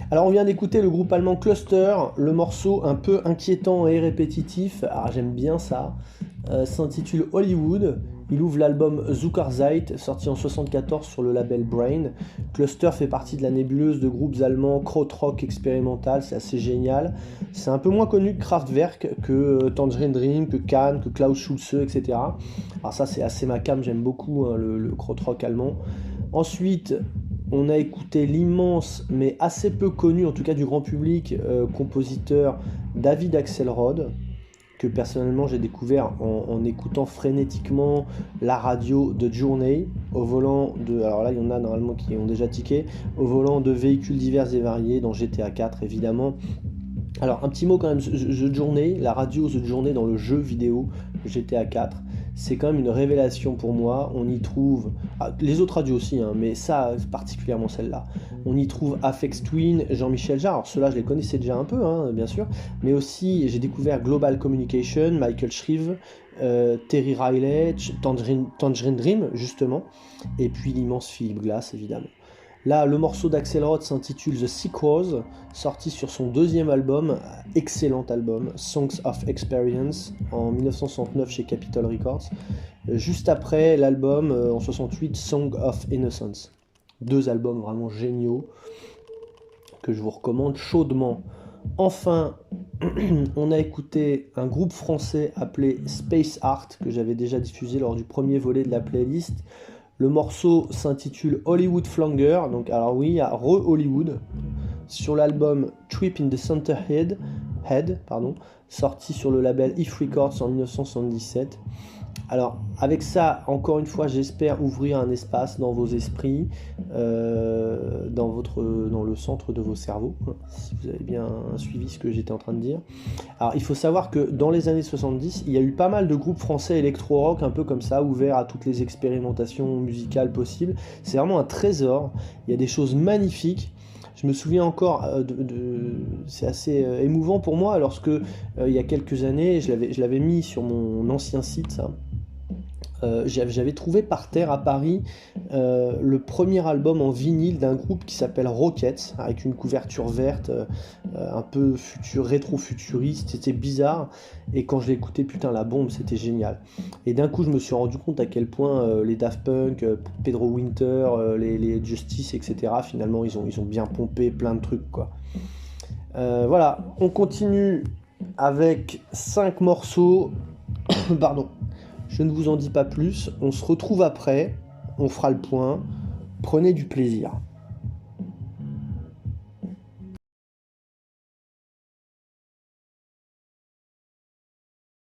Alors on vient d'écouter le groupe allemand Cluster, le morceau un peu inquiétant et répétitif, alors j'aime bien ça, s'intitule Hollywood. Il ouvre l'album Zuckerzeit, sorti en 1974 sur le label Brain. Cluster fait partie de la nébuleuse de groupes allemands krautrock expérimental, c'est assez génial. C'est un peu moins connu que Kraftwerk, que Tangerine Dream, que Can, que Klaus Schulze, etc. Alors ça c'est assez ma came, j'aime beaucoup hein, le krautrock allemand. Ensuite, on a écouté l'immense, mais assez peu connu, en tout cas du grand public, compositeur David Axelrod, que personnellement j'ai découvert en écoutant frénétiquement la radio de Journey, au volant de... Alors là, il y en a normalement qui ont déjà tiqué, au volant de véhicules divers et variés, dans GTA 4 évidemment. Alors un petit mot quand même, The Journey, la radio The Journey dans le jeu vidéo GTA 4, c'est quand même une révélation pour moi. On y trouve, les autres radios aussi, hein, mais ça particulièrement celle-là. On y trouve Aphex Twin, Jean-Michel Jarre, alors ceux-là je les connaissais déjà un peu, hein, bien sûr, mais aussi j'ai découvert Global Communication, Michael Shrieve, Terry Riley, Tangerine Dream justement, et puis l'immense Philip Glass évidemment. Là, le morceau d'Axelrod s'intitule The Sequels, sorti sur son deuxième album, excellent album, Songs of Experience, en 1969 chez Capitol Records. Juste après l'album, en 68, Song of Innocence. Deux albums vraiment géniaux, que je vous recommande chaudement. Enfin, on a écouté un groupe français appelé Space Art, que j'avais déjà diffusé lors du premier volet de la playlist. Le morceau s'intitule Hollywood Flanger, donc alors oui, il y a Hollywood, sur l'album Trip in the Center Head, sorti sur le label If Records en 1977. Alors, avec ça, encore une fois, j'espère ouvrir un espace dans vos esprits, dans le centre de vos cerveaux, si vous avez bien suivi ce que j'étais en train de dire. Alors, il faut savoir que dans les années 70, il y a eu pas mal de groupes français électro-rock, un peu comme ça, ouverts à toutes les expérimentations musicales possibles. C'est vraiment un trésor, il y a des choses magnifiques. Je me souviens encore, c'est assez émouvant pour moi, lorsque, il y a quelques années, je l'avais mis sur mon ancien site, ça. J'avais trouvé par terre à Paris le premier album en vinyle d'un groupe qui s'appelle Rockets, avec une couverture verte, un peu rétro-futuriste, c'était bizarre, et quand je l'ai écouté, putain la bombe, c'était génial. Et d'un coup je me suis rendu compte à quel point les Daft Punk, Pedro Winter, les Justice, etc., finalement ils ont bien pompé plein de trucs quoi. Voilà, on continue avec 5 morceaux, pardon. Je ne vous en dis pas plus, on se retrouve après, on fera le point, prenez du plaisir.